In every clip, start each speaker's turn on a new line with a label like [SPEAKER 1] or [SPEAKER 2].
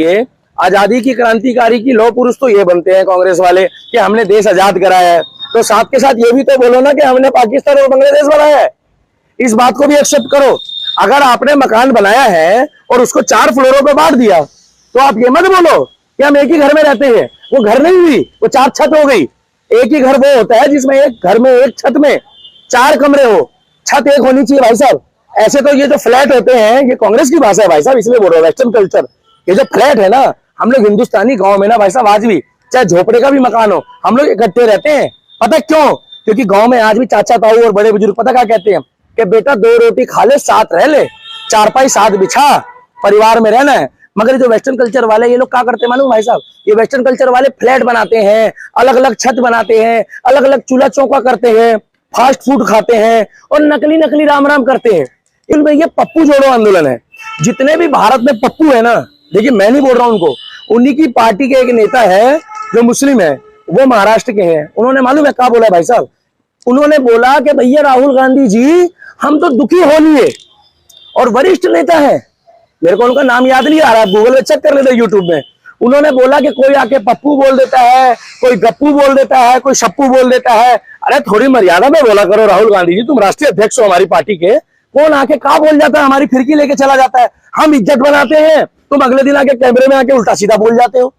[SPEAKER 1] ये आजादी की क्रांतिकारी की लौह पुरुष तो ये बनते हैं कांग्रेस वाले कि हमने देश आजाद कराया है, तो साथ के साथ ये भी तो बोलो ना कि हमने पाकिस्तान और बांग्लादेश बनाया है। इस बात को भी एक्सेप्ट करो। अगर आपने मकान बनाया है और उसको 4 फ्लोरों पे बांट दिया तो आप ये मत बोलो कि हम एक ही घर में रहते हैं। वो घर नहीं हुई, वो 4 छत हो गई। एक ही घर वो होता है जिसमें एक घर में एक छत में 4 कमरे हो, छत एक होनी चाहिए भाई साहब। ऐसे तो ये जो फ्लैट होते हैं ये कांग्रेस की भाषा है भाई साहब, इसलिए बोल रहा हूँ वेस्टर्न कल्चर। ये जो फ्लैट है ना, हम लोग हिंदुस्तानी गांव में ना भाई साहब आज भी चाहे झोपड़े का भी मकान हो हम लोग इकट्ठे रहते हैं। पता क्यों? क्योंकि गांव में आज भी चाचा ताऊ और बड़े बुजुर्ग पता क्या कहते हैं कि बेटा 2 रोटी खा ले, साथ रह ले, चारपाई साथ बिछा, परिवार में रहना है। मगर जो वेस्टर्न कल्चर वाले ये लोग क्या करते हैं मालूम भाई साहब? ये वेस्टर्न कल्चर वाले फ्लैट बनाते हैं, अलग अलग छत बनाते हैं, अलग अलग चूल्हा चौका करते हैं, फास्ट फूड खाते हैं और नकली नकली राम राम करते हैं। इनमें ये पप्पू जोड़ो आंदोलन है। जितने भी भारत में पप्पू है ना, देखिए मैं नहीं बोल रहा हूं उनको, उन्हीं की पार्टी के एक नेता है जो मुस्लिम है, वो महाराष्ट्र के हैं। उन्होंने मालूम है क्या बोला भाई साहब? उन्होंने बोला कि भैया राहुल गांधी जी हम तो दुखी हो लिए और वरिष्ठ नेता है, मेरे को उनका नाम याद नहीं आ रहा, गूगल में चेक कर लेते यूट्यूब में। उन्होंने बोला कि कोई आके पप्पू बोल देता है, कोई गप्पू बोल देता है, कोई शप्पू बोल देता है। अरे थोड़ी मर्यादा में बोला करो राहुल गांधी जी, तुम राष्ट्रीय अध्यक्ष हो हमारी पार्टी के। कौन आके क्या बोल जाता है, हमारी फिरकी लेके चला जाता है। हम इज्जत बनाते हैं, तुम अगले दिन आके कैमरे में आके उल्टा सीधा बोल जाते हो।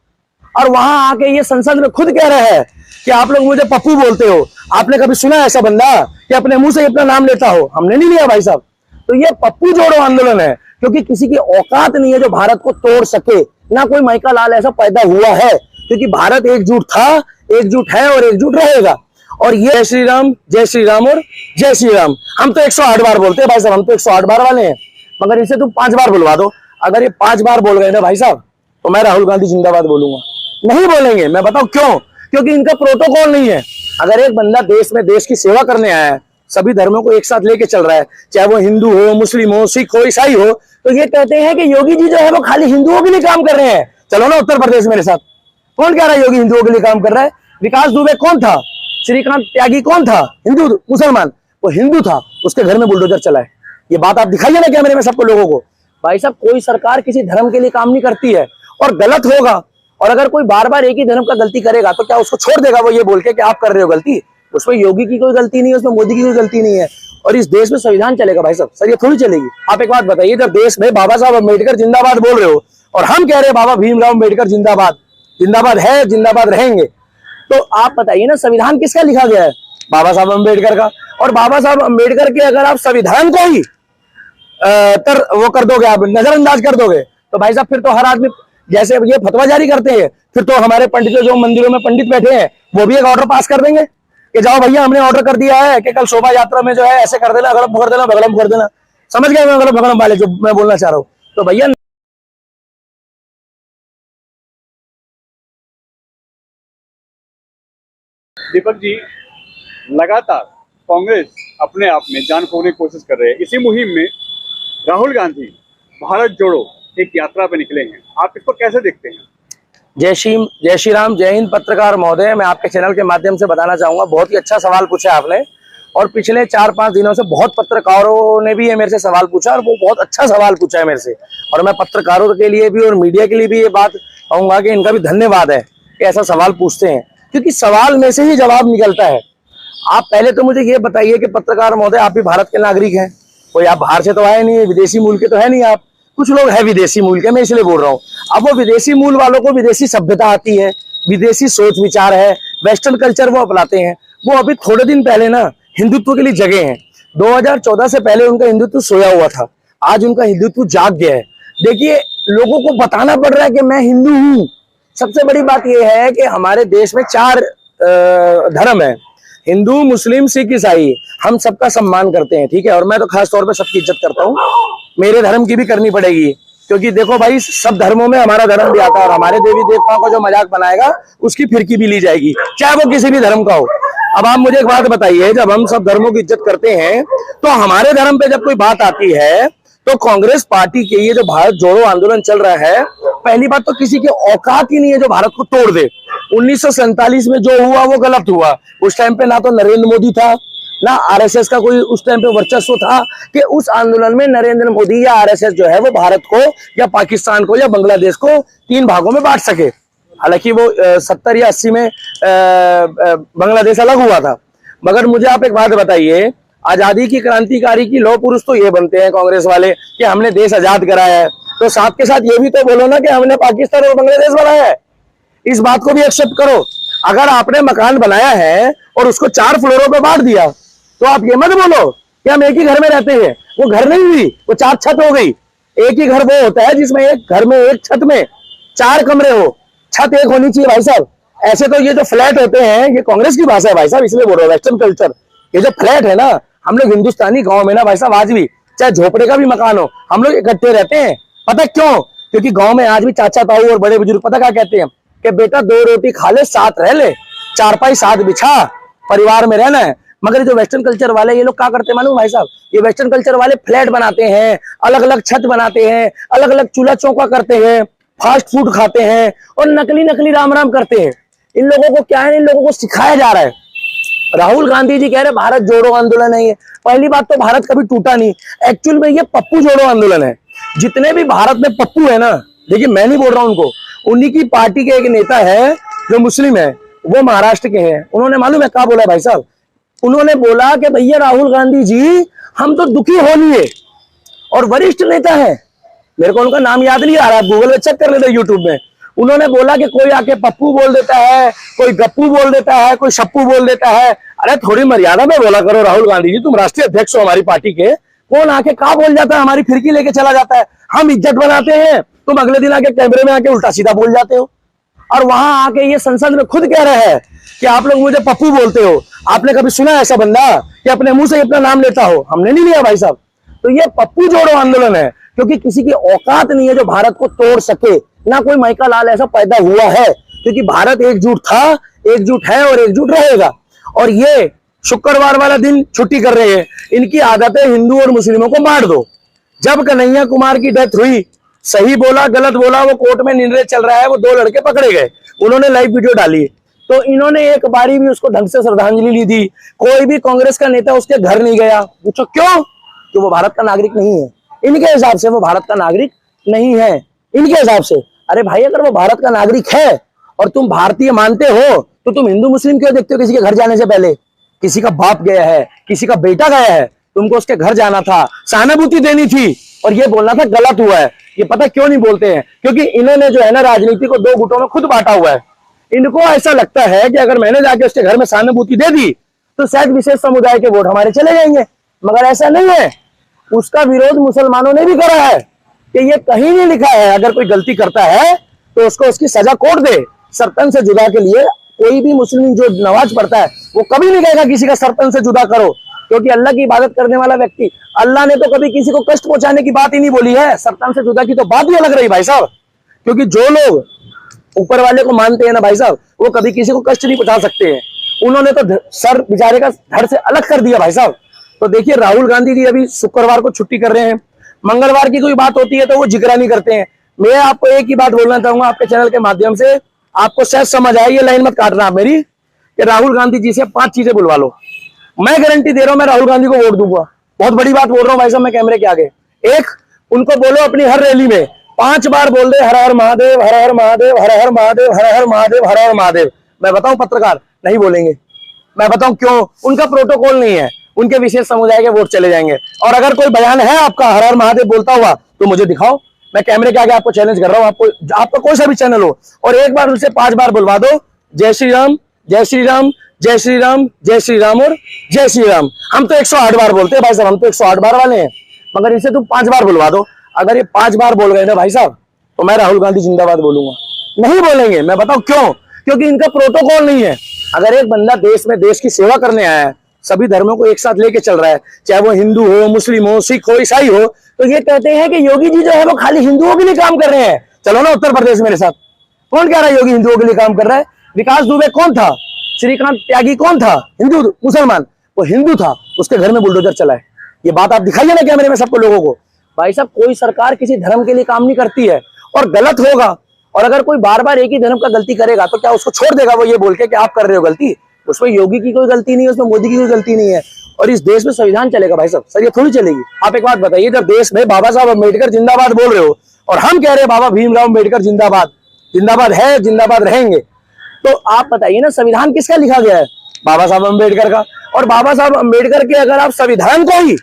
[SPEAKER 1] और वहां आके ये संसद में खुद कह रहे हैं कि आप लोग मुझे पप्पू बोलते हो। आपने कभी सुना ऐसा बंदा कि अपने मुंह से अपना नाम लेता हो? हमने नहीं लिया भाई साहब। तो ये पप्पू जोड़ो आंदोलन है, क्योंकि किसी की औकात नहीं है जो भारत को तोड़ सके। ना कोई माइका लाल ऐसा पैदा हुआ है, क्योंकि भारत एकजुट था, एकजुट है और एकजुट रहेगा। और ये जय श्री राम, जय श्री राम और जय श्री राम हम तो 108 बार बोलते हैं भाई साहब, हम तो 108 बार वाले हैं। मगर इसे तुम 5 बार बुलवा दो, अगर ये 5 बार बोल गए ना भाई साहब तो मैं राहुल गांधी जिंदाबाद बोलूंगा। नहीं बोलेंगे, मैं बताऊं क्यों? क्योंकि इनका प्रोटोकॉल नहीं है। अगर एक बंदा देश में देश की सेवा करने आया है, सभी धर्मों को एक साथ लेके चल रहा है, चाहे वो हिंदू हो, मुस्लिम हो, सिख हो, ईसाई हो, तो ये कहते हैं कि योगी जी जो है वो खाली हिंदुओं के लिए काम कर रहे हैं। चलो ना उत्तर प्रदेश मेरे साथ। कौन कह रहा है योगी हिंदुओं के लिए काम कर रहा है? विकास दुबे कौन था? श्रीकांत त्यागी कौन था? हिंदू मुसलमान, वो हिंदू था, उसके घर में बुलडोजर चला है। ये बात आप दिखाइए ना कैमरे में सबको, लोगों को। भाई साहब कोई सरकार किसी धर्म के लिए काम नहीं करती है, और गलत होगा। और अगर कोई बार बार एक ही धर्म का गलती करेगा तो क्या उसको छोड़ देगा वो ये बोल के कि आप कर रहे हो गलती? उसमें योगी की कोई गलती नहीं है, उसमें मोदी की कोई गलती नहीं है। और इस देश में संविधान चलेगा भाई साहब, सर ये थोड़ी चलेगी। आप एक बात बताइए, जब देश में बाबा साहब अम्बेडकर जिंदाबाद बोल रहे हो और हम कह रहे हैं बाबा भीमराव अम्बेडकर जिंदाबाद, जिंदाबाद है, जिंदाबाद रहेंगे, तो आप बताइए ना संविधान किसका लिखा गया है? बाबा साहब अम्बेडकर का। और बाबा साहब अम्बेडकर के अगर आप संविधान को ही वो कर दोगे, आप नजरअंदाज कर दोगे, तो भाई साहब फिर तो हर आदमी जैसे ये फतवा जारी करते हैं, फिर तो हमारे पंडित जो मंदिरों में पंडित बैठे हैं वो भी एक ऑर्डर पास कर देंगे कि जाओ भैया हमने ऑर्डर कर दिया है कि कल शोभा यात्रा में जो है ऐसे कर देना, अगलम कर देना, बगलम कर देना। समझ गए मैं अगलम बगलम वाले जो मैं बोलना चाह रहा हूँ? तो भैया
[SPEAKER 2] दीपक जी, लगातार कांग्रेस अपने आप में जान खोने की कोशिश कर रहे हैं। इसी मुहिम में राहुल गांधी भारत जोड़ो एक यात्रा पे निकले हैं, आप इसको कैसे देखते हैं?
[SPEAKER 1] जय श्री राम, जय हिंद। पत्रकार महोदय, मैं आपके चैनल के माध्यम से बताना चाहूंगा, बहुत ही अच्छा सवाल पूछा आपने। और पिछले 4-5 दिनों से बहुत पत्रकारों ने भी ये मेरे से सवाल पूछा, और वो बहुत अच्छा सवाल पूछा है मेरे से। और मैं पत्रकारों के लिए भी और मीडिया के लिए भी ये बात कहूंगा कि इनका भी धन्यवाद है कि ऐसा सवाल पूछते हैं, क्योंकि सवाल में से ही जवाब निकलता है। आप पहले तो मुझे ये बताइए कि पत्रकार महोदय आप भी भारत के नागरिक हैं, कोई आप बाहर से तो आए नहीं, विदेशी मूल के तो है नहीं आप। कुछ लोग हैं विदेशी मूल के, मैं इसलिए बोल रहा हूँ। अब वो विदेशी मूल वालों को विदेशी सभ्यता आती है, विदेशी सोच विचार है, वेस्टर्न कल्चर वो अपनाते हैं। वो अभी थोड़े दिन पहले ना हिंदुत्व के लिए जगे हैं। 2014 से पहले उनका हिंदुत्व सोया हुआ था, आज उनका हिंदुत्व जाग गया है। देखिए लोगों को बताना पड़ रहा है कि मैं हिंदू हूँ। सबसे बड़ी बात यह है कि हमारे देश में 4 धर्म है, हिंदू, मुस्लिम, सिख, ईसाई। हम सबका सम्मान करते हैं, ठीक है। और मैं तो खास तौर पे सबकी इज्जत करता हूँ, मेरे धर्म की भी करनी पड़ेगी, क्योंकि देखो भाई सब धर्मों में हमारा धर्म भी आता है, और हमारे देवी देवताओं का जो मजाक बनाएगा उसकी फिरकी भी ली जाएगी, चाहे वो किसी भी धर्म का हो। अब आप मुझे एक बात बताइए, जब हम सब धर्मों की इज्जत करते हैं तो हमारे धर्म पे जब कोई बात आती है तो कांग्रेस पार्टी के ये जो भारत जोड़ो आंदोलन चल रहा है, पहली बात तो किसी की औकात ही नहीं है जो भारत को तोड़ दे। 1947 में जो हुआ वो गलत हुआ। उस टाइम पे ना तो नरेंद्र मोदी था, ना आरएसएस का कोई उस टाइम पे वर्चस्व था कि उस आंदोलन में नरेंद्र मोदी या आरएसएस जो है वो भारत को या पाकिस्तान को या बांग्लादेश को 3 भागों में बांट सके। हालांकि वो 70 या 80 में बांग्लादेश अलग हुआ था। मगर मुझे आप एक बात बताइए, आजादी की क्रांतिकारी की लौह पुरुष तो ये बनते हैं कांग्रेस वाले कि हमने देश आजाद कराया है, तो साथ के साथ ये भी तो बोलो ना कि हमने पाकिस्तान और बांग्लादेश बनाया है। इस बात को भी एक्सेप्ट करो। अगर आपने मकान बनाया है और उसको 4 फ्लोरों पे बांट दिया, तो आप ये मत बोलो कि हम एक ही घर में रहते हैं। वो घर नहीं हुई, वो 4 छत हो गई। एक ही घर वो होता है जिसमें एक घर में एक छत में 4 कमरे हो, छत एक होनी चाहिए भाई साहब। ऐसे तो ये जो फ्लैट होते हैं, ये कांग्रेस की भाषा है भाई साहब, इसलिए बोल रहा हूँ वेस्टर्न कल्चर। ये जो फ्लैट है ना, हम लोग हिंदुस्तानी गांव में ना भाई साहब, आज भी चाहे झोपड़े का भी मकान हो, हम लोग इकट्ठे रहते हैं। पता क्यों? क्योंकि गांव में आज भी चाचा ताऊ और बड़े बुजुर्ग पता क्या कहते हैं कि बेटा 2 रोटी खा ले, साथ रह ले, चारपाई साथ बिछा, परिवार में रहना है। मगर जो वेस्टर्न कल्चर वाले ये लोग क्या करते हैं मालूम भाई साहब? ये वेस्टर्न कल्चर वाले फ्लैट बनाते हैं, अलग अलग छत बनाते हैं, अलग अलग चूल्हा चौका करते हैं, फास्ट फूड खाते हैं और नकली नकली राम राम करते हैं। इन लोगों को क्या है, इन लोगों को सिखाया जा रहा है। राहुल गांधी जी कह रहे भारत जोड़ो आंदोलन है ये। पहली बात तो भारत कभी टूटा नहीं, एक्चुअल में ये पप्पू जोड़ो आंदोलन है। जितने भी भारत में पप्पू है ना, देखिए मैं नहीं बोल रहा हूं उनको, उन्हीं की पार्टी के एक नेता है जो मुस्लिम है, वो महाराष्ट्र के हैं। उन्होंने मालूम है क्या बोला भाई साहब? उन्होंने बोला कि भैया राहुल गांधी जी हम तो दुखी हो लिए, और वरिष्ठ नेता है, मेरे को उनका नाम याद नहीं आ रहा, गूगल में चेक कर लेते यूट्यूब में। उन्होंने बोला कि कोई आके पप्पू बोल देता है, कोई गप्पू बोल देता है, कोई शप्पू बोल देता है। अरे थोड़ी मर्यादा में बोला करो राहुल गांधी जी, तुम राष्ट्रीय अध्यक्ष हो हमारी पार्टी के। कौन आके क्या बोल जाता है, हमारी फिरकी लेके चला जाता है। हम इज्जत बनाते हैं, तुम अगले दिन आके कैमरे में आके उल्टा सीधा बोल जाते हो। और वहां आके ये संसद में खुद कह रहे हैं कि आप लोग मुझे पप्पू बोलते हो। आपने कभी सुना ऐसा बंदा कि अपने मुंह से अपना नाम लेता हो? हमने नहीं लिया भाई साहब। तो ये पप्पू जोड़ो आंदोलन है, क्योंकि किसी की औकात नहीं है जो भारत को तोड़ सके। ना कोई माइका लाल ऐसा पैदा हुआ है, क्योंकि भारत एकजुट था, एकजुट है और एकजुट रहेगा। और ये शुक्रवार वाला दिन छुट्टी कर रहे हैं। इनकी आदत है हिंदू और मुस्लिमों को मार दो। जब कन्हैया कुमार की डेथ हुई, सही बोला गलत बोला वो कोर्ट में निर्णय चल रहा है, वो 2 लड़के पकड़े गए, उन्होंने लाइव वीडियो डाली, तो इन्होंने एक बारी भी उसको ढंग से श्रद्धांजलि नहीं दी। कोई भी कांग्रेस का नेता उसके घर नहीं गया। पूछो क्यों? कि वो भारत का नागरिक नहीं है। इनके हिसाब से वो भारत का नागरिक नहीं है, इनके हिसाब से। अरे भाई अगर वो भारत का नागरिक है और तुम भारतीय मानते हो, तो तुम हिंदू मुस्लिम क्यों देखते हो किसी के घर जाने से पहले? किसी का बाप गया है, किसी का बेटा गया है, तुमको उसके घर जाना था, सहानुभूति देनी थी और ये बोलना था गलत हुआ है। ये पता क्यों नहीं बोलते हैं? क्योंकि इन्होंने जो है ना राजनीति को 2 गुटों में खुद बांटा हुआ है। इनको ऐसा लगता है कि अगर मैंने जाके उसके घर में सहानुभूति दे दी तो शायद विशेष समुदाय के वोट हमारे चले जाएंगे। मगर ऐसा नहीं है। उसका विरोध मुसलमानों ने भी करा है कि ये कहीं नहीं लिखा है अगर कोई गलती करता है तो उसको उसकी सजा कोर्ट दे। सरपन से जुदा के लिए कोई भी मुस्लिम जो नमाज पढ़ता है वो कभी नहीं कहेगा किसी का सरपन से जुदा करो, क्योंकि अल्लाह की इबादत करने वाला व्यक्ति, अल्लाह ने तो कभी किसी को कष्ट पहुंचाने की बात ही नहीं बोली है। सरपन से जुदा की तो बात ही अलग रही भाई साहब, क्योंकि जो लोग ऊपर वाले को मानते हैं ना भाई साहब, वो कभी किसी को कष्ट नहीं पहुंचा सकते हैं। उन्होंने तो सर बेचारे का धड़ से अलग कर दिया भाई साहब। तो देखिए राहुल गांधी जी अभी शुक्रवार को छुट्टी कर रहे हैं, मंगलवार की कोई बात होती है तो वो जिक्र नहीं करते हैं। मैं आपको एक ही बात बोलना चाहूंगा आपके चैनल के माध्यम से, आपको शायद समझ आए, ये लाइन मत काटना आप मेरी, कि राहुल गांधी जी से 5 चीजें बुलवा लो। मैं गारंटी दे रहा हूं मैं राहुल गांधी को वोट दूंगा। बहुत बड़ी बात बोल रहा हूं भाई साहब मैं कैमरे के आगे। एक, उनको बोलो अपनी हर रैली में 5 बार बोल दे हर हर महादेव, हर हर महादेव, हर हर महादेव, हर हर महादेव, हर हर महादेव। मैं बताऊं पत्रकार नहीं बोलेंगे। मैं बताऊं क्यों? उनका प्रोटोकॉल नहीं है, उनके विशेष समुदाय के वोट चले जाएंगे। और अगर कोई बयान है आपका हर हर महादेव बोलता हुआ तो मुझे दिखाओ। मैं कैमरे के आगे आपको चैलेंज कर रहा हूं, आपका कोई सा भी चैनल हो, और एक बार उनसे 5 बार बुलवा दो जय श्री राम, जय श्री राम, जय श्री राम, जय श्री राम और जय श्री राम। हम तो 108 बार बोलते हैं भाई साहब, हम तो 108 बार वाले हैं, मगर इसे तुम 5 बार बुलवा दो। अगर ये 5 बार बोल गए ना भाई साहब तो मैं राहुल गांधी जिंदाबाद बोलूंगा। नहीं बोलेंगे, मैं बताऊं क्यों? क्योंकि इनका प्रोटोकॉल नहीं है। अगर एक बंदा देश में देश की सेवा करने आया है, सभी धर्मों को एक साथ लेके चल रहा है, चाहे वो हिंदू हो, मुस्लिम हो, सिख हो, ईसाई हो, तो ये कहते हैं कि योगी जी जो है वो खाली हिंदुओं के लिए काम कर रहे हैं। चलो ना उत्तर प्रदेश मेरे साथ। कौन कह रहा है योगी हिंदुओं के लिए काम कर रहा है? विकास दुबे कौन था? श्रीकांत त्यागी कौन था? हिंदू मुसलमान, वो हिंदू था, उसके घर में बुलडोजर चला है। ये बात आप दिखाइए ना कैमरे में सबको लोगों को। भाई साहब कोई सरकार किसी धर्म के लिए काम नहीं करती है, और गलत होगा। और अगर कोई बार बार एक ही धर्म का गलती करेगा तो क्या उसको छोड़ देगा वो ये बोल के कि आप कर रहे हो गलती? उसमें योगी की कोई गलती नहीं है, उसमें मोदी की कोई गलती नहीं है, और इस देश में संविधान चलेगा भाई साहब? सर ये थोड़ी चलेगी। आप एक बात बताइए, जब देश में बाबा साहब अम्बेडकर जिंदाबाद बोल रहे हो और हम कह रहे हैं बाबा भीमराव अम्बेडकर जिंदाबाद, जिंदाबाद है, जिंदाबाद रहेंगे, तो आप बताइए ना संविधान किसका लिखा गया है? बाबा साहब अम्बेडकर का। और बाबा साहब अम्बेडकर के अगर आप संविधान को ही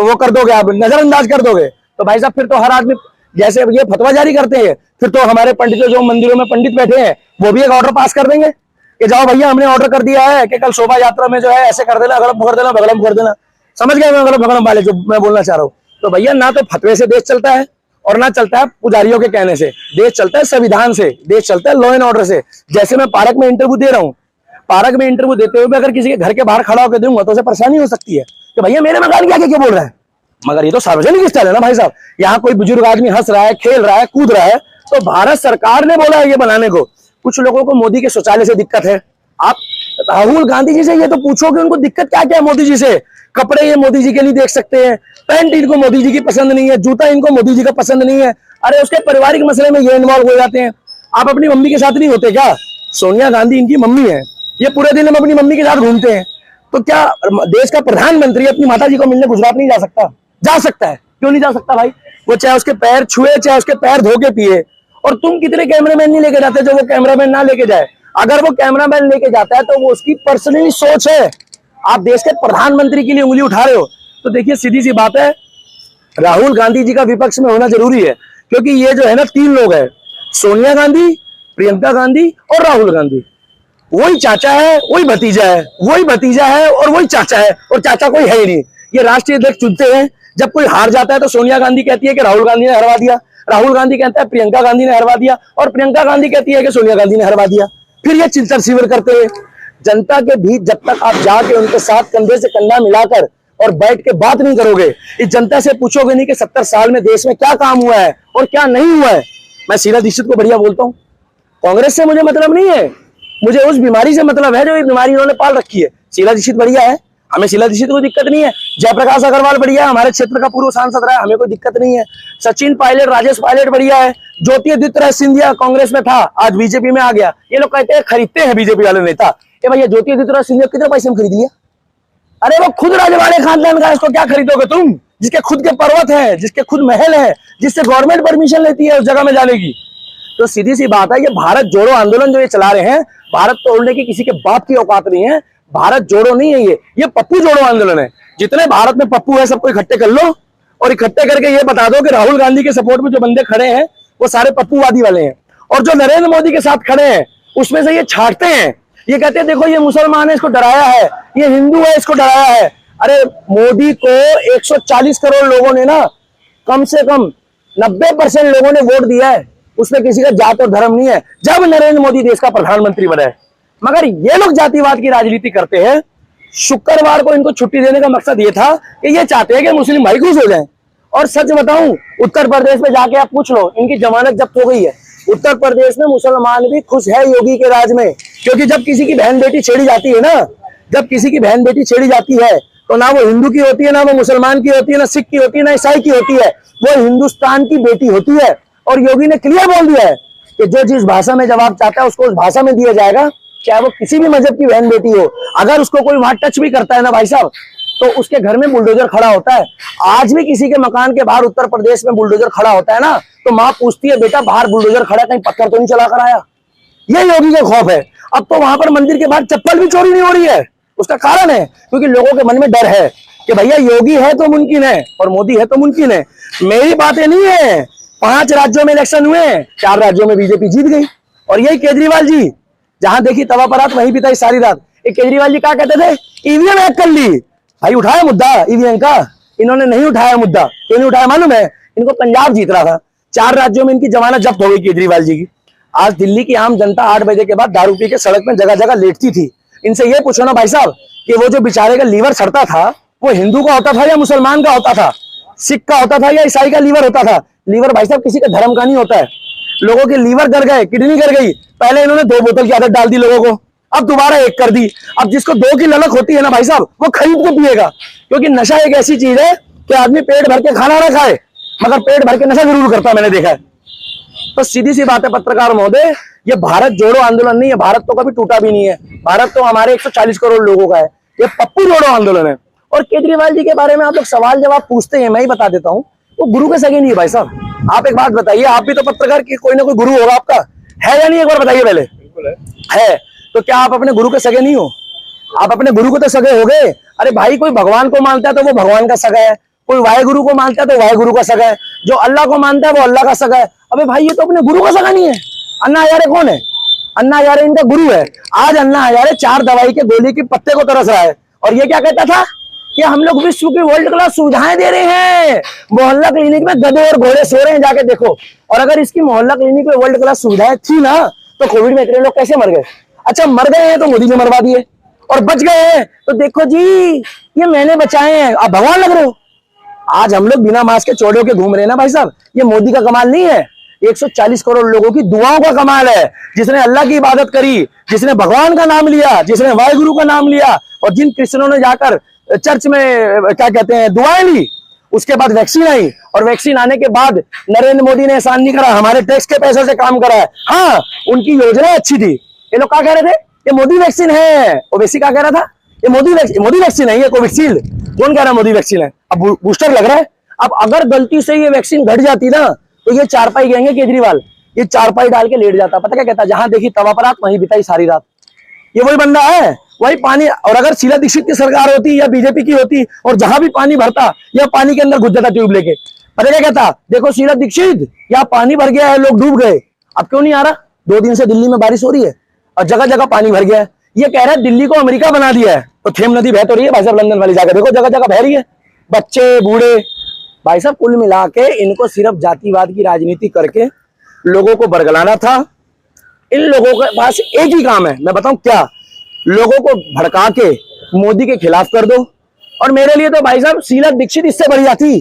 [SPEAKER 1] वो कर दोगे, आप नजरअंदाज कर दोगे, तो भाई साहब फिर तो हर आदमी जैसे ये फतवा जारी करते हैं, फिर तो हमारे पंडित जो मंदिरों में पंडित बैठे हैं वो भी एक ऑर्डर पास कर देंगे कि जाओ भैया हमने ऑर्डर कर दिया है कि कल शोभा यात्रा में जो है ऐसे कर देना, अगलम कर देना, बगलम कर देना। समझ गए मैं अगलम भगलम वाले जो मैं बोलना चाह रहा हूँ? तो भैया ना तो फतवे से देश चलता है और ना चलता है पुजारियों के कहने से, देश चलता है संविधान से, देश चलता है लॉ एंड ऑर्डर से। जैसे मैं पार्क में इंटरव्यू दे रहा हूँ, पार्क में इंटरव्यू देते हुए अगर किसी के घर के बाहर खड़ा होकर दूंगा तो उसे परेशानी हो सकती है कि भैया मेरे मकान के आगे क्यों बोल रहा है। मगर ये तो सार्वजनिक स्थल है ना भाई साहब, यहाँ कोई बुजुर्ग आदमी हंस रहा है, खेल रहा है, कूद रहा है, तो भारत सरकार ने बोला है ये बनाने को। कुछ लोगों को मोदी के शौचालय से दिक्कत है, आप राहुल गांधी जी से ये तो पूछो कि उनको दिक्कत क्या क्या है मोदी जी से। कपड़े ये मोदी जी के नहीं देख सकते हैं, पैंट इनको मोदी जी की पसंद नहीं है, जूता इनको मोदी जी का पसंद नहीं है। अरे उसके पारिवारिक मसले में ये इन्वॉल्व हो जाते हैं। आप अपनी मम्मी के साथ नहीं होते क्या? सोनिया गांधी इनकी मम्मी है, ये पूरे दिन हम अपनी मम्मी के साथ घूमते हैं, तो क्या देश का प्रधानमंत्री अपनी माता जी को मिलने गुजरात नहीं जा सकता? जा सकता है, क्यों नहीं जा सकता भाई? वो चाहे उसके पैर छुए, चाहे उसके पैर धो के पिए। और तुम कितने कैमरामैन नहीं लेके जाते जो वो कैमरामैन ना लेके जाए? अगर वो कैमरामैन लेके जाता है तो वो उसकी पर्सनली सोच है। आप देश के प्रधानमंत्री के लिए उंगली उठा रहे हो, तो देखिए सीधी सी बात है, राहुल गांधी जी का विपक्ष में होना जरूरी है, क्योंकि ये जो है ना तीन लोग हैं, सोनिया गांधी, प्रियंका गांधी और राहुल गांधी। वही चाचा है, वही भतीजा है, वही भतीजा है और वही चाचा है, और चाचा कोई है ही नहीं। ये राष्ट्रीय अध्यक्ष चुनते हैं, जब कोई हार जाता है तो सोनिया गांधी कहती है कि राहुल गांधी ने हरवा दिया, राहुल गांधी कहता है प्रियंका गांधी ने हरवा दिया, और प्रियंका गांधी कहती है कि सोनिया गांधी ने हरवा दिया। फिर ये चिल्चर सीवर करते हैं। जनता के बीच जब तक आप जाके उनके साथ कंधे से कंधा मिलाकर और बैठ के बात नहीं करोगे, इस जनता से पूछोगे नहीं कि 70 साल में देश में क्या काम हुआ है और क्या नहीं हुआ है। मैं शीला दीक्षित को बढ़िया बोलता हूँ, कांग्रेस से मुझे मतलब नहीं है, मुझे उस बीमारी से मतलब है जो ये बीमारी उन्होंने पाल रखी है। शीला दीक्षित बढ़िया है, हमें शीला दीक्षित को दिक्कत नहीं है। जयप्रकाश अग्रवाल बढ़िया है, हमारे क्षेत्र का पूर्व सांसद रहा है, हमें कोई दिक्कत नहीं है। सचिन पायलट, राजेश पायलट बढ़िया है। ज्योतिरादित्य राय सिंधिया कांग्रेस में था, आज बीजेपी में आ गया। ये लोग कहते हैं खरीदते हैं बीजेपी वाले नेता। ये भैया ज्योतिरादित्य राय सिंधिया कितने पैसे में खरीद लिया? अरे वो खुद राजवाड़े खानदान का, इसको क्या खरीदोगे तुम? जिसके खुद के पर्वत है, जिसके खुद महल है, जिससे गवर्नमेंट परमिशन लेती है उस जगह में जाने की। तो सीधी सी बात है, ये भारत जोड़ो आंदोलन जो ये चला रहे हैं, भारत तोड़ने की किसी के बाप की औकात नहीं है। भारत जोड़ो नहीं है ये पप्पू जोड़ो आंदोलन है। जितने भारत में पप्पू है सबको इकट्ठे कर लो और इकट्ठे करके ये बता दो कि राहुल गांधी के सपोर्ट में जो बंदे खड़े हैं वो सारे पप्पूवादी वाले हैं, और जो नरेंद्र मोदी के साथ खड़े हैं उसमें से ये छाटते हैं। ये कहते हैं देखो ये मुसलमान है इसको डराया है, ये हिंदू है इसको डराया है। अरे मोदी को 140 करोड़ लोगों ने ना, कम से कम 90% लोगों ने वोट दिया है, उसमें किसी का जात और धर्म नहीं है, जब नरेंद्र मोदी देश का प्रधानमंत्री बना है। मगर ये लोग जातिवाद की राजनीति करते हैं। शुक्रवार को इनको छुट्टी देने का मकसद ये था कि ये चाहते हैं कि मुस्लिम भाई खुश हो जाएं। और सच बताऊं, उत्तर प्रदेश में जाके आप पूछ लो, इनकी जमानत जब्त हो गई है। उत्तर प्रदेश में मुसलमान भी खुश है योगी के राज में, क्योंकि जब किसी की बहन बेटी छेड़ी जाती है ना, जब किसी की बहन बेटी छेड़ी जाती है तो ना वो हिंदू की होती है, ना वो मुसलमान की होती है, ना सिख की होती है, ना ईसाई की होती है, वो हिंदुस्तान की बेटी होती है। और योगी ने क्लियर बोल दिया है कि जो जिस भाषा में जवाब चाहता है उसको उस भाषा में दिया जाएगा, चाहे वो किसी भी मजहब की बहन बेटी हो। अगर उसको कोई वहां टच भी करता है ना भाई साहब, तो उसके घर में बुलडोजर खड़ा होता है। आज भी किसी के मकान के बाहर उत्तर प्रदेश में बुलडोजर खड़ा होता है ना, तो माँ पूछती है बेटा बाहर बुलडोजर खड़ा, कहीं पत्थर तो नहीं चला कर आया? ये योगी का खौफ है। अब तो वहां पर मंदिर के बाहर चप्पल भी चोरी नहीं हो रही है। उसका कारण है क्योंकि लोगों के मन में डर है कि भैया योगी है तो मुमकिन है और मोदी है तो मुमकिन है। मेरी बातें नहीं है, 5 राज्यों में इलेक्शन हुए, 4 राज्यों में बीजेपी जीत गई। और यही केजरीवाल जी, जहां देखी तवा परात वहीं बिताई सारी रात। एक केजरीवाल जी क्या कहते थे, ईवीएम हैक कर ली। भाई उठाया मुद्दा ईवीएम का? इन्होंने नहीं उठाया मुद्दा। क्यों नहीं उठाया मालूम है? इनको पंजाब जीत रहा था, 4 राज्यों में इनकी जमानत जब्त हो गई केजरीवाल जी की। आज दिल्ली की आम जनता 8 बजे के बाद दारू पी के सड़क में जगह जगह लेटती थी। इनसे ये पूछो ना भाई साहब कि वो जो बेचारे का लीवर सड़ता था वो हिंदू का होता था या मुसलमान का होता था, सिख का होता था या ईसाई का लीवर होता था? लीवर भाई साहब किसी का धर्म का नहीं होता है। लोगों के लीवर गर गए, किडनी गर गई। पहले इन्होंने 2 बोतल की आदत डाल दी लोगों को, अब दोबारा 1 कर दी। अब जिसको 2 की ललक होती है ना भाई साहब, वो खरीद के पिएगा, क्योंकि नशा एक ऐसी चीज है कि आदमी पेट भर के खाना ना खाए मगर पेट भर के नशा जरूर करता है, मैंने देखा है। तो सीधी सी बात है पत्रकार महोदय, ये भारत जोड़ो आंदोलन नहीं है, भारत तो कभी टूटा भी नहीं है। भारत तो हमारे 140 करोड़ लोगों का है। ये पप्पू जोड़ो आंदोलन है। और केजरीवाल जी के बारे में आप लोग सवाल जवाब पूछते हैं, मैं ही बता देता हूँ, वो गुरु के सगे नहीं है भाई साहब। आप एक बात बताइए, आप भी तो पत्रकार की कोई ना कोई गुरु होगा आपका, है या नहीं, एक बार बताइए पहले।
[SPEAKER 2] बिल्कुल
[SPEAKER 1] है तो क्या आप अपने गुरु के सगे नहीं हो? आप अपने गुरु को तो सगे हो गए। अरे भाई, कोई भगवान को मानता है तो वो भगवान का सगा है, कोई वाहेगुरु को मानता है तो वाहेगुरु का सगा है, जो अल्लाह को मानता है वो अल्लाह का सगा है। अबे भाई, ये तो अपने गुरु का सगा नहीं है। अन्ना हजारे कौन है? अन्ना हजारे इनका गुरु है। आज अन्ना हजारे 4 दवाई के गोली के पत्ते को तरस रहा है, और ये क्या कहता था कि हम लोग विश्व की वर्ल्ड क्लास सुविधाएं दे रहे हैं, मोहल्ला क्लिनिक में गधे और घोड़े सो रहे हैं, जाके देखो। और अगर इसकी मोहल्ला क्लिनिक में वर्ल्ड क्लास सुविधाएं थी ना, तो कोविड में इतने लोग कैसे मर गए? अच्छा, मर गए हैं तो मोदी ने मरवा दिए, और बच गए हैं तो देखो जी, ये मैंने बचाए हैं, आप भगवान लग रहे हो। आज हम लोग बिना मास्क के चौड़े होके घूम रहे हैं ना भाई साहब, ये मोदी का कमाल नहीं है, 140 करोड़ लोगों की दुआओं का कमाल है। जिसने अल्लाह की इबादत करी, जिसने भगवान का नाम लिया, जिसने वाहेगुरु का नाम लिया, और जिन क्रिश्चियनों ने जाकर चर्च में क्या कहते हैं दुआएं ली, उसके बाद वैक्सीन आई, और वैक्सीन आने के बाद नरेंद्र मोदी ने एहसान नहीं करा, हमारे टैक्स के पैसे से काम करा है। हाँ, उनकी योजना अच्छी थी। ये लोग क्या कह रहे थे? ये मोदी वैक्सीन है। ओवैसी क्या कह रहा था? ये मोदी वैक्सीन है, ये कोविशील्ड। कौन कह रहा है मोदी वैक्सीन है? अब बूस्टर लग रहा है। अब अगर गलती से ये वैक्सीन घट जाती ना, तो ये चारपाई कहेंगे केजरीवाल, ये चारपाई डाल के लेट जाता। पता क्या कहता? जहां देखी तवा पर रात, वहीं बिताई सारी रात। ये वही बंदा है, वही पानी। और अगर शीला दीक्षित की सरकार होती या बीजेपी की होती, और जहां भी पानी भरता, या पानी के अंदर घुस जाता ट्यूब लेके, पता क्या कहता? देखो शीला दीक्षित, यहाँ पानी भर गया है, लोग डूब गए। अब क्यों नहीं आ रहा? 2 दिन से दिल्ली में बारिश हो रही है और जगह जगह पानी भर गया है। ये कह रहा है दिल्ली को अमेरिका बना दिया है। तो थेम नदी बह तो रही है भाई साहब, लंदन वाली जाकर देखो, जगह जगह बह रही है, बच्चे बूढ़े। भाई साहब, कुल मिला के इनको सिर्फ जातिवाद की राजनीति करके लोगों को बरगलाना था। इन लोगों के पास एक ही काम है, मैं बताऊं क्या? लोगों को भड़का के मोदी के खिलाफ कर दो। और मेरे लिए तो भाई साहब शीला दीक्षित इससे बढ़िया थी।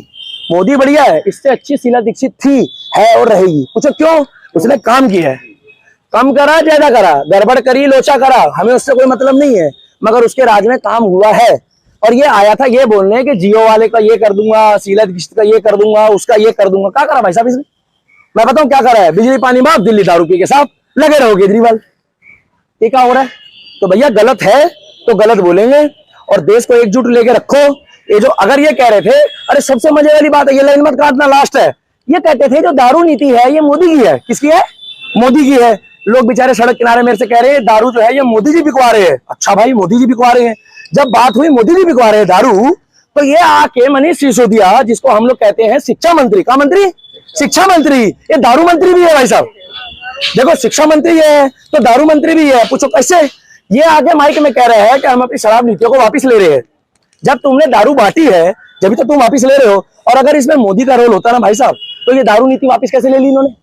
[SPEAKER 1] मोदी बढ़िया है, इससे अच्छी शीला दीक्षित थी, है और रहेगी। पूछो क्यों? उसने काम किया है, कम करा ज्यादा करा, गड़बड़ करी लोचा करा, हमें उससे कोई मतलब नहीं है, मगर उसके राज में काम हुआ है। और ये आया था ये बोलने कि जियो वाले का ये कर दूंगा, शीला दीक्षित का ये कर दूंगा, उसका ये कर दूंगा। क्या करा भाई साहब इसने? मैं बताऊं क्या करा है? बिजली पानी माफ, दिल्ली दारू पी के साहब लगे रहो केजरीवाल। ये क्या हो रहा है? तो भैया गलत है तो गलत बोलेंगे, और देश को एकजुट लेके रखो। ये जो अगर ये कह रहे थे, अरे सबसे मजे वाली बात है, ये लाइन मत काटना, लास्ट है। ये कहते थे जो दारू नीति है ये मोदी की है। किसकी है? मोदी की है। लोग बेचारे सड़क किनारे मेरे से कह रहे हैं दारू जो है ये मोदी जी बिकवा रहे हैं। अच्छा भाई, मोदी जी बिकवा रहे हैं। जब बात हुई मोदी जी बिकवा रहे हैं दारू, तो ये आके मनीष सिसोदिया, जिसको हम लोग कहते हैं शिक्षा मंत्री, का मंत्री, शिक्षा मंत्री, ये दारू मंत्री भी है भाई साहब। देखो, शिक्षा मंत्री है तो दारू मंत्री भी है। पूछो कैसे? ये आगे माइक में कह रहे हैं कि हम अपनी शराब नीतियों को वापस ले रहे हैं। जब तुमने दारू बांटी है, जब तो तुम वापस ले रहे हो। और अगर इसमें मोदी का रोल होता ना भाई साहब, तो ये दारू नीति वापस कैसे ले ली इन्होंने?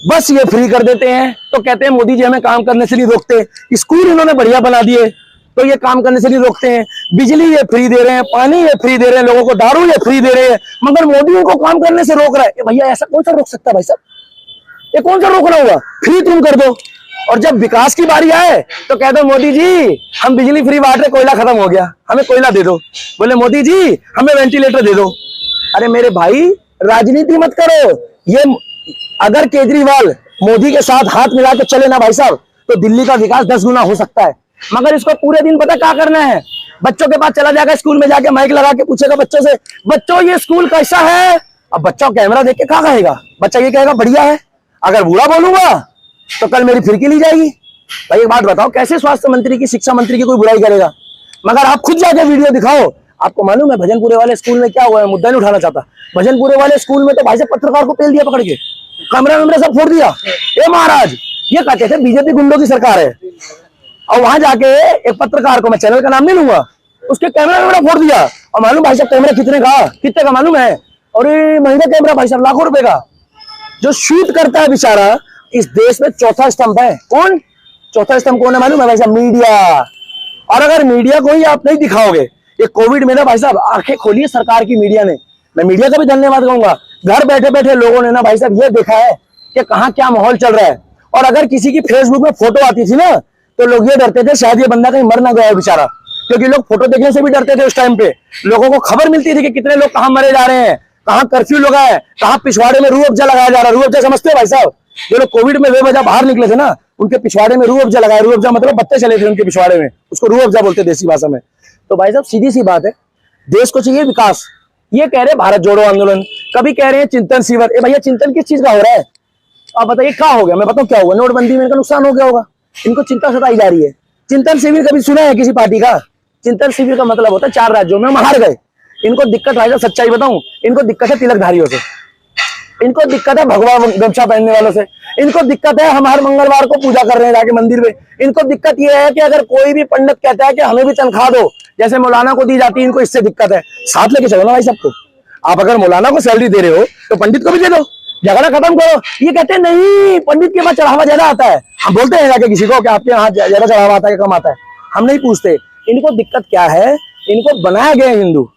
[SPEAKER 1] बस ये फ्री कर देते हैं तो कहते हैं मोदी जी हमें काम करने से नहीं रोकते। स्कूल इन्होंने बढ़िया बना दिए तो ये काम करने से नहीं रोकते हैं। बिजली ये फ्री दे रहे हैं, पानी ये फ्री दे रहे हैं, लोगों को दारू ये फ्री दे रहे हैं, मगर मोदी इनको काम करने से रोक रहा है। भैया ऐसा कौन सा रोक सकता है भाई साहब? ये कौन सा रोकना हुआ? फ्री तुम कर दो, और जब विकास की बारी आए तो कह दो मोदी जी हम बिजली फ्री बांट रहे, कोयला खत्म हो गया, हमें कोयला दे दो। बोले मोदी जी हमें वेंटिलेटर दे दो। अरे मेरे भाई, राजनीति मत करो। ये अगर केजरीवाल मोदी के साथ हाथ मिला के चले ना भाई साहब, तो दिल्ली का विकास 10 गुना हो सकता है। मगर इसको पूरे दिन पता क्या करना है? बच्चों के पास चला जाएगा, स्कूल में जाके माइक लगा के पूछेगा बच्चों से, बच्चों ये स्कूल कैसा है? अब बच्चा कैमरा देख के क्या कहेगा? बच्चा ये कहेगा बढ़िया है। अगर बुरा बोलूंगा तो कल मेरी फिरकी ली जाएगी। भाई एक बात बताओ, कैसे स्वास्थ्य मंत्री की, शिक्षा मंत्री की कोई बुराई करेगा? मगर आप खुद जाके वीडियो दिखाओ। आपको मालूम है भजनपुरे वाले स्कूल में क्या हुआ है? मुद्दा नहीं उठाना चाहता। भजनपुरे वाले स्कूल में तो भाई से पत्रकार को पेल दिया पकड़ के, कमरा वमरा सब फोड़ दिया। ए महाराज, ये कहते थे बीजेपी गुंडों की सरकार है, और वहां जाके एक पत्रकार को, मैं चैनल का नाम नहीं लूंगा, उसके कैमरा वैमरा फोड़ दिया। और मालूम भाई साहब कैमरा कितने का मालूम है? और महंगा कैमरा भाई साहब, लाखों रुपए का। जो शूट करता है बेचारा, इस देश में चौथा स्तंभ है। कौन चौथा स्तंभ कौन है मालूम है भाई साहब? मीडिया। और अगर मीडिया को ही आप नहीं दिखाओगे, ये कोविड में ना भाई साहब आंखें खोली है सरकार की मीडिया ने। मैं मीडिया का भी धन्यवाद कहूंगा। घर बैठे बैठे लोगों ने ना भाई साहब ये देखा है कि कहाँ क्या माहौल चल रहा है। और अगर किसी की फेसबुक में फोटो आती थी ना, तो लोग ये डरते थे शायद ये बंदा कहीं मर ना गया है बेचारा, क्योंकि लोग फोटो देखने से भी डरते थे उस टाइम पे। लोगों को खबर मिलती थी कि कितने लोग कहाँ मरे जा रहे हैं, कहाँ कर्फ्यू लगा है, कहाँ पिछवाड़े में रूह अफ़ज़ा लगाया जा रहा है। रूह अफ़ज़ा समझते हो भाई साहब? जो लोग कोविड में बेवजह बाहर निकले थे ना, उनके पिछवाड़े में रूह अफ़ज़ा लगाया। रूह अफ़ज़ा मतलब बत्ते चले थे उनके पिछवाड़े में, उसको रूह अफ़ज़ा बोलते देसी भाषा में। तो भाई साहब सीधी सी बात है, देश को चाहिए विकास। ये कह रहे हैं भारत जोड़ो आंदोलन, कभी कह रहे हैं चिंतन शिविर। भैया चिंतन किस चीज का हो रहा है? आप बताइए क्या हो गया? मैं बताऊं क्या हुआ? नोटबंदी में इनका नुकसान हो गया होगा, इनको चिंता सताई जा रही है। चिंतन शिविर कभी सुना है किसी पार्टी का? चिंतन शिविर का मतलब होता है 4 राज्यों में हम हार गए। इनको दिक्कत भाई साहब सच्चाई बताऊं, इनको दिक्कत है तिलकधारियों से, इनको दिक्कत है भगवा गमछा पहनने वालों से, इनको दिक्कत है हम हर मंगलवार को पूजा कर रहे हैं जाके मंदिर में। इनको दिक्कत यह है कि अगर कोई भी पंडित कहता है कि हमें भी तनख्वाह दो जैसे मौलाना को दी जाती है, इनको इससे दिक्कत है। साथ लेके चलो ना भाई सबको। आप अगर मौलाना को सैलरी दे रहे हो तो पंडित को भी दे दो, झगड़ा खत्म करो। ये कहते हैं नहीं पंडित के पास चढ़ावा ज्यादा आता है। हम बोलते हैं जाके किसी को कि आपके यहाँ ज्यादा चढ़ावा आता है कि कम आता है? हम नहीं पूछते। इनको दिक्कत क्या है? इनको बनाया गया हिंदू।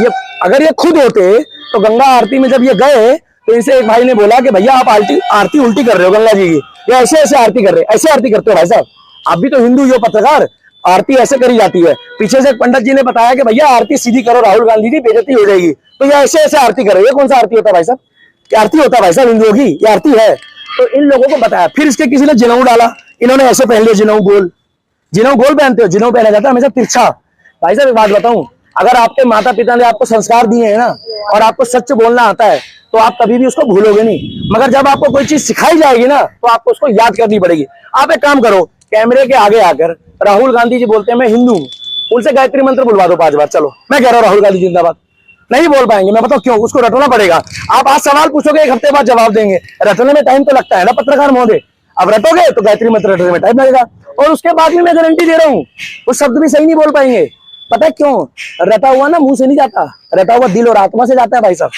[SPEAKER 1] ये अगर ये खुद होते तो गंगा आरती में जब ये गए तो इनसे एक भाई ने बोला कि भैया आप आरती उल्टी कर रहे हो गंगा जी की, या ऐसे ऐसे आरती कर रहे हो, ऐसे आरती करते हो भाई साहब? आप भी तो हिंदू ही हो पत्रकार, आरती ऐसे करी जाती है। पीछे से एक पंडित जी ने बताया कि भैया आरती सीधी करो, राहुल गांधी जी बेइज्जती हो जाएगी, तो ये ऐसे ऐसे आरती कर रहे हो। ये कौन सा आरती होता है भाई साहब? क्या आरती होता है भाई साहब हिंदुओं की? ये आरती है। तो इन लोगों को बताया, फिर इसके किसी ने जिनाऊ डाला, इन्होंने ऐसे पहन लिया जिनाऊ गोल। जिनाऊ गोल पहनते हो? जिनाऊ पहना जाता है हमेशा तिरछा। भाई साहब एक बात बताऊं, अगर आपके माता पिता ने आपको संस्कार दिए हैं ना और आपको सच बोलना आता है तो आप कभी भी उसको भूलोगे नहीं। मगर जब आपको कोई चीज सिखाई जाएगी ना तो आपको उसको याद करनी पड़ेगी। आप एक काम करो, कैमरे के आगे आकर राहुल गांधी जी बोलते हैं मैं हिंदू हूं, उनसे गायत्री मंत्र बुलवा दो 5 बार। चलो मैं कह रहा हूँ राहुल गांधी जिंदाबाद। नहीं बोल पाएंगे, मैं बताऊं क्यों? उसको रटना पड़ेगा। आप आज सवाल पूछोगे, 1 हफ्ते बाद जवाब देंगे। रटने में टाइम तो लगता है ना पत्रकार महोदय। अब रटोगे तो गायत्री मंत्र रटने में टाइम लगेगा, और उसके बाद भी मैं गारंटी दे रहा हूँ वो शब्द भी सही नहीं बोल पाएंगे। पता है क्यों? रटा हुआ ना मुंह से नहीं जाता, रटा हुआ दिल और आत्मा से जाता है भाई साहब।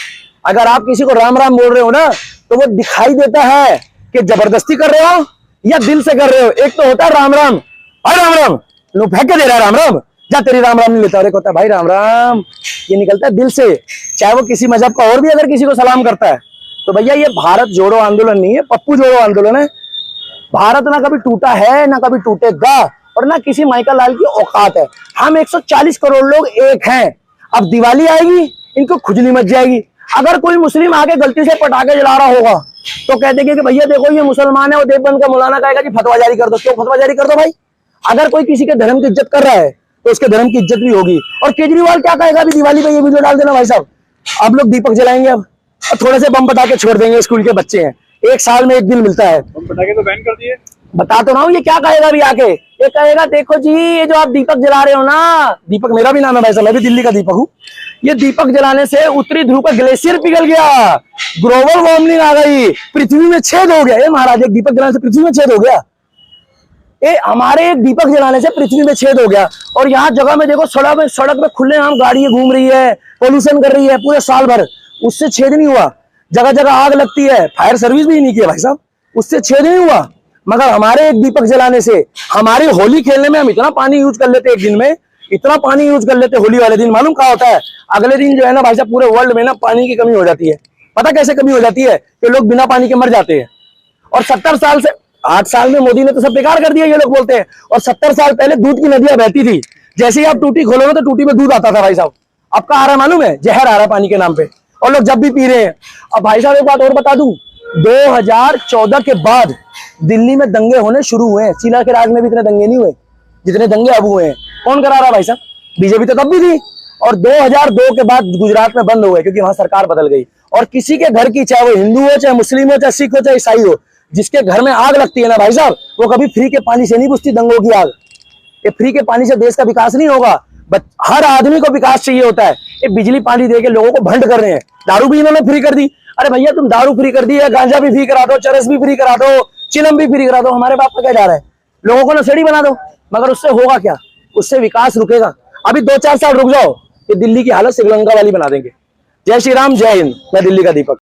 [SPEAKER 1] अगर आप किसी को राम राम बोल रहे हो ना तो वो दिखाई देता है कि जबरदस्ती कर रहे हो या दिल से कर रहे हो। एक तो होता है राम राम, और राम राम लो फेंक के दे रहा है राम राम, जा तेरी राम राम नहीं लेता। और एक होता है भाई राम राम, ये निकलता है दिल से, चाहे वो किसी मजहब का और भी अगर किसी को सलाम करता है। तो भैया ये भारत जोड़ो आंदोलन नहीं है, पप्पू जोड़ो आंदोलन है। भारत ना कभी टूटा है ना कभी टूटेगा, और ना किसी माइकल लाल की औकात है। हम 140 करोड़ लोग एक हैं। अब दिवाली आएगी इनको खुजली मच जाएगी। अगर कोई मुस्लिम आके गलती से पटाखे जला रहा होगा तो कह देंगे कि भैया देखो ये मुसलमान है, और देवबंद का मौलाना कहेगा कि फतवा जारी कर दो। क्यों फतवा जारी कर दो भाई? अगर कोई किसी के धर्म की इज्जत कर रहा है तो उसके धर्म की इज्जत भी होगी। और केजरीवाल क्या कहेगा अभी दिवाली पे? ये वीडियो डाल देना भाई साहब, आप लोग दीपक जलाएंगे अब और थोड़े से बम पटाखे छोड़ देंगे। स्कूल के बच्चे हैं, 1 साल में 1 दिन मिलता है।
[SPEAKER 2] बम पटाखे तो बैन कर दिए।
[SPEAKER 1] बता तो रहा हूँ, ये क्या कहेगा अभी आके? ये कहेगा देखो जी ये जो आप दीपक जला रहे हो ना, दीपक मेरा भी नाम है भाई साहब, मैं भी दिल्ली का दीपक हूँ। ये दीपक जलाने से उत्तरी ध्रुव का ग्लेशियर पिघल गया, ग्लोबल वार्मिंग आ गई, पृथ्वी में छेद हो गया। ये महाराज एक दीपक जलाने से पृथ्वी में छेद हो गया? ये हमारे एक दीपक जलाने से पृथ्वी में छेद हो गया। और यहाँ जगह में देखो सड़क में खुलेआम गाड़ियां घूम रही है, पोल्यूशन कर रही है पूरे साल भर, उससे छेद नहीं हुआ। जगह जगह आग लगती है, फायर सर्विस भी नहीं किया भाई साहब, उससे छेद नहीं हुआ। मगर हमारे एक दीपक जलाने से, हमारी होली खेलने में हम इतना पानी यूज कर लेते, एक दिन में इतना पानी यूज कर लेते होली वाले दिन, मालूम क्या होता है? अगले दिन जो है ना भाई साहब पूरे वर्ल्ड में ना पानी की कमी हो जाती है। पता कैसे कमी हो जाती है? कि लोग बिना पानी के मर जाते हैं। और 70 साल से 8 साल में मोदी ने तो सब बेकार कर दिया, ये लोग बोलते हैं। और 70 साल पहले दूध की नदियां बहती थी, जैसे ही आप टूटी खोलोगे तो टूटी में दूध आता था भाई साहब। अब क्या आ रहा है मालूम है? जहर आ रहा है पानी के नाम पे, और लोग जब भी पी रहे हैं। अब भाई साहब एक बात और बता दूं, 2014 के बाद दिल्ली में दंगे होने शुरू हुए हैं। शीला के राज में भी इतने दंगे नहीं हुए जितने दंगे अब हुए हैं। कौन करा रहा भाई साहब? बीजेपी तो तब भी थी। और 2002 के बाद गुजरात में बंद हुए क्योंकि वहां सरकार बदल गई। और किसी के घर की, चाहे वो हिंदू हो, चाहे मुस्लिम हो, चाहे सिख हो, चाहे ईसाई हो, जिसके घर में आग लगती है ना भाई साहब, वो कभी फ्री के पानी से नहीं बुझती दंगों की आग। ये फ्री के पानी से देश का विकास नहीं होगा। हर आदमी को विकास चाहिए होता है। ये बिजली पानी दे के लोगों को भंड कर रहे हैं। दारू भी इन्होंने फ्री कर दी। अरे भैया तुम दारू फ्री कर दी है, गांजा भी फ्री करा दो, चरस भी फ्री करा दो, चिलम भी फ्री करा दो, हमारे बाप का क्या जा रहा है? लोगों को नशेड़ी बना दो। मगर उससे होगा क्या? उससे विकास रुकेगा? अभी 2-4 साल रुक जाओ, ये दिल्ली की हालत श्रीलंका वाली बना देंगे। जय श्री राम, जय हिंद। मैं दिल्ली का दीपक।